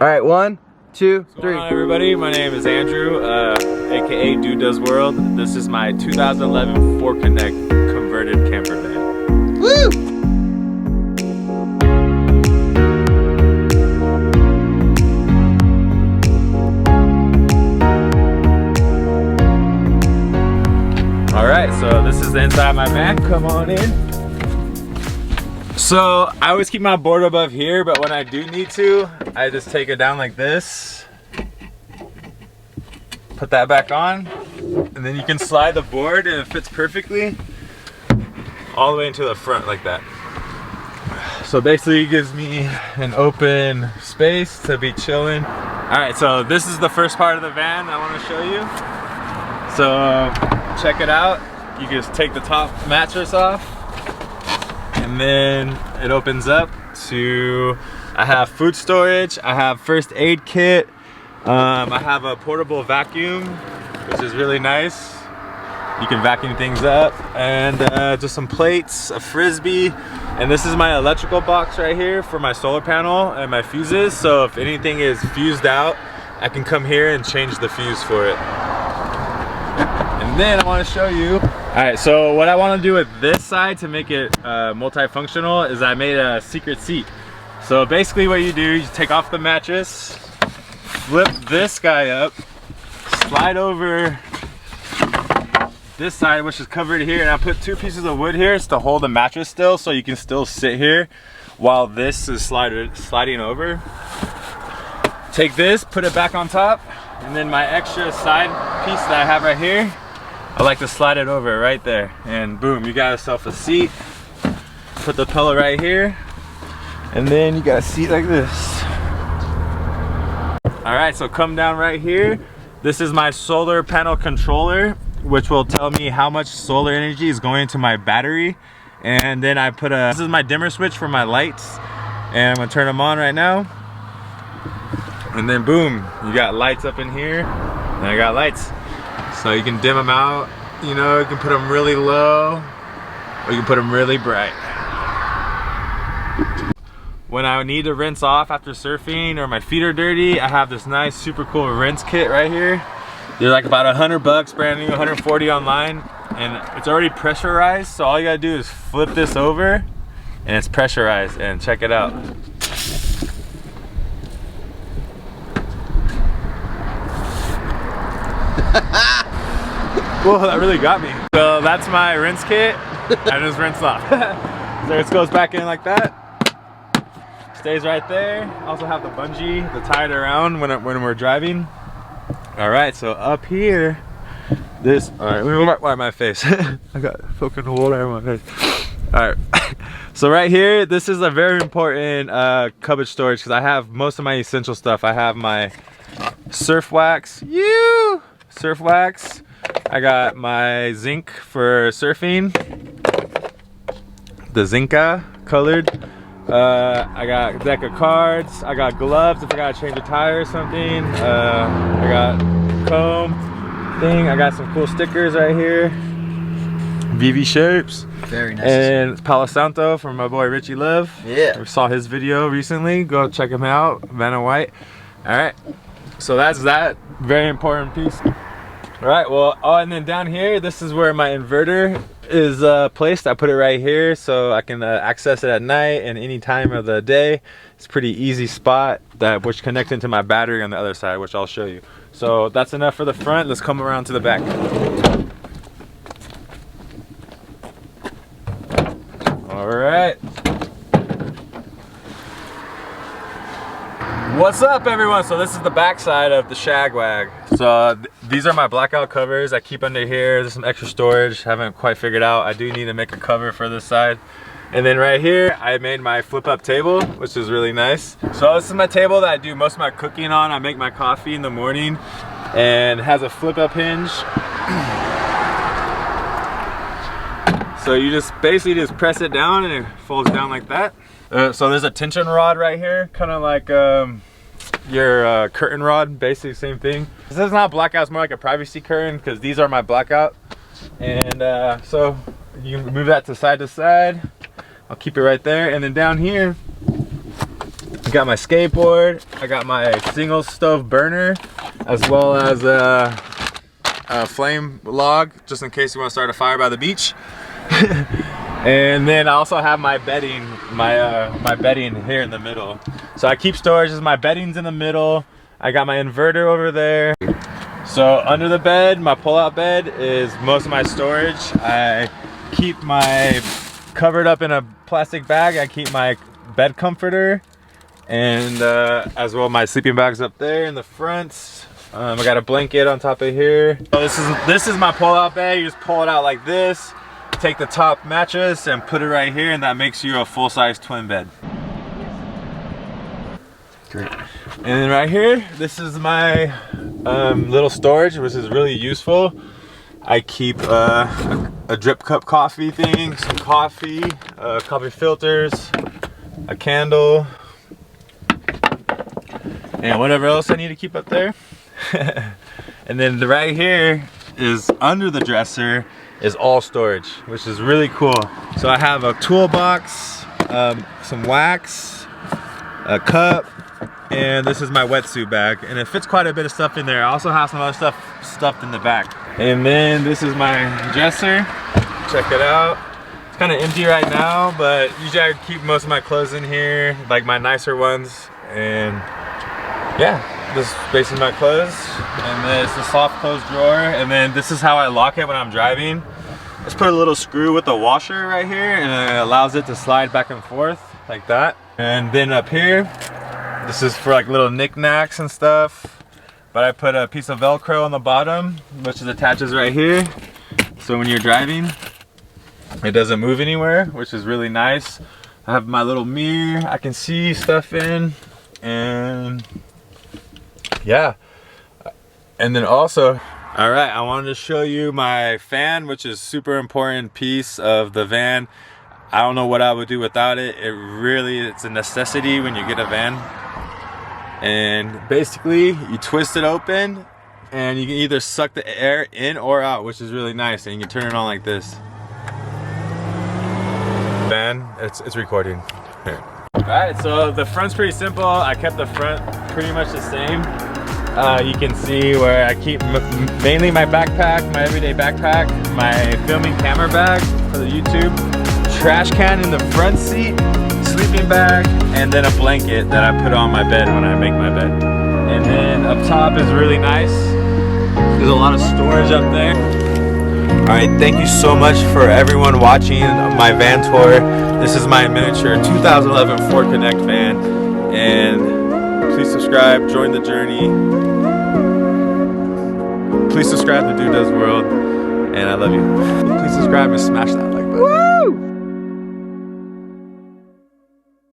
All right, 1, 2, 3. What's going on, everybody? My name is Andrew, aka Dude Does World. This is my 2011 Ford Connect converted camper van. Woo! All right, so this is the inside of my van. Come on in. So I always keep my board above here, but when I do need to, I just take it down like this. Put that back on, and then you can slide the board and it fits perfectly all the way into the front like that. So basically it gives me an open space to be chilling. All right, so this is the first part of the van I want to show you. So check it out. You just take the top mattress off, and then it opens up to, I have food storage, I have first aid kit, I have a portable vacuum, which is really nice. You can vacuum things up, and just some plates, a frisbee, and this is my electrical box right here for my solar panel and my fuses. So if anything is fused out, I can come here and change the fuse for it. And then I want to show you. All right, so what I want to do with this side to make it multifunctional is I made a secret seat. So basically what you do, you take off the mattress, flip this guy up, slide over this side, which is covered here, and I put 2 pieces of wood here to hold the mattress still, so you can still sit here while this is sliding over. Take this, put it back on top, and then my extra side piece that I have right here, I like to slide it over right there, and boom, you got yourself a seat. Put the pillow right here, and then you got a seat like this. All right, so come down right here. This is my solar panel controller, which will tell me how much solar energy is going into my battery. And then I put this is my dimmer switch for my lights, and I'm gonna turn them on right now. And then boom, you got lights up in here, and I got lights. So you can dim them out, you know, you can put them really low, or you can put them really bright. When I need to rinse off after surfing or my feet are dirty, I have this nice, super cool rinse kit right here. They're like about $100 brand new, 140 online, and it's already pressurized. So all you gotta do is flip this over, and it's pressurized, and check it out. Whoa, that really got me. So that's my rinse kit. I just rinsed off. So it goes back in like that. Stays right there. Also have the bungee to tie it around when we're driving. All right, so up here, this. All right, let me wipe my face. I got fucking water in my face. All right. So right here, this is a very important cupboard storage because I have most of my essential stuff. I have my surf wax. Surf wax. I got my zinc for surfing, the Zinca colored. I got a deck of cards. I got gloves if I gotta change a tire or something. I got comb thing. I got some cool stickers right here. VV shapes. Very nice. And Palo Santo from my boy Richie Love. Yeah. I saw his video recently. Go check him out. Vanna White. All right. So that's that very important piece. All right, well, oh, and then down here, this is where my inverter is placed. I put it right here so I can access it at night and any time of the day. It's a pretty easy spot which connects into my battery on the other side, which I'll show you. So that's enough for the front. Let's come around to the back. All right. What's up, everyone? So this is the back side of the Shagwag. So these are my blackout covers I keep under here. There's some extra storage. Haven't quite figured out. I do need to make a cover for this side. And then right here, I made my flip-up table, which is really nice. So this is my table that I do most of my cooking on. I make my coffee in the morning, and it has a flip-up hinge. So you just basically just press it down, and it folds down like that. So there's a tension rod right here, kind of like your curtain rod, basically same thing. This is not blackout, it's more like a privacy curtain because these are my blackout. And so you can move that to side. I'll keep it right there. And then down here, I got my skateboard, I got my single stove burner, as well as a flame log, just in case you want to start a fire by the beach. And then I also have my bedding, my bedding here in the middle. So I keep storage as my bedding's in the middle. I got my inverter over there. So under the bed, my pull-out bed is most of my storage. I keep my covered up in a plastic bag. I keep my bed comforter, and as well my sleeping bags up there in the front. I got a blanket on top of here. So this is my pull-out bed. You just pull it out like this, take the top mattress and put it right here, and that makes you a full-size twin bed. Great. And then right here, this is my little storage, which is really useful. I keep a drip cup coffee thing, some coffee, coffee filters, a candle, and whatever else I need to keep up there. And then right here is under the dresser is all storage, which is really cool. So I have a toolbox, some wax, a cup, and this is my wetsuit bag, and it fits quite a bit of stuff in there. I also have some other stuff stuffed in the back. And then this is my dresser. Check it out. It's kind of empty right now, but usually I keep most of my clothes in here, like my nicer ones. And yeah, this is basically my clothes. And then it's the soft close drawer. And then this is how I lock it when I'm driving. Just put a little screw with the washer right here, and it allows it to slide back and forth like that. And then up here, this is for like little knickknacks and stuff. But I put a piece of Velcro on the bottom, which attaches right here. So when you're driving, it doesn't move anywhere, which is really nice. I have my little mirror I can see stuff in, and yeah. And then also, all right, I wanted to show you my fan, which is super important piece of the van. I don't know what I would do without it. It's a necessity when you get a van. And basically you twist it open and you can either suck the air in or out, which is really nice, and you can turn it on like this. Van, it's recording. Here. Alright, so the front's pretty simple. I kept the front pretty much the same. You can see where I keep mainly my backpack, my everyday backpack, my filming camera bag for the YouTube, trash can in the front seat, sleeping bag, and then a blanket that I put on my bed when I make my bed. And then up top is really nice. There's a lot of storage up there. Alright, thank you so much for everyone watching my van tour. This is my miniature 2011 Ford Connect van. And please subscribe, join the journey. Please subscribe to Dude Does World. And I love you. Please subscribe and smash that like button.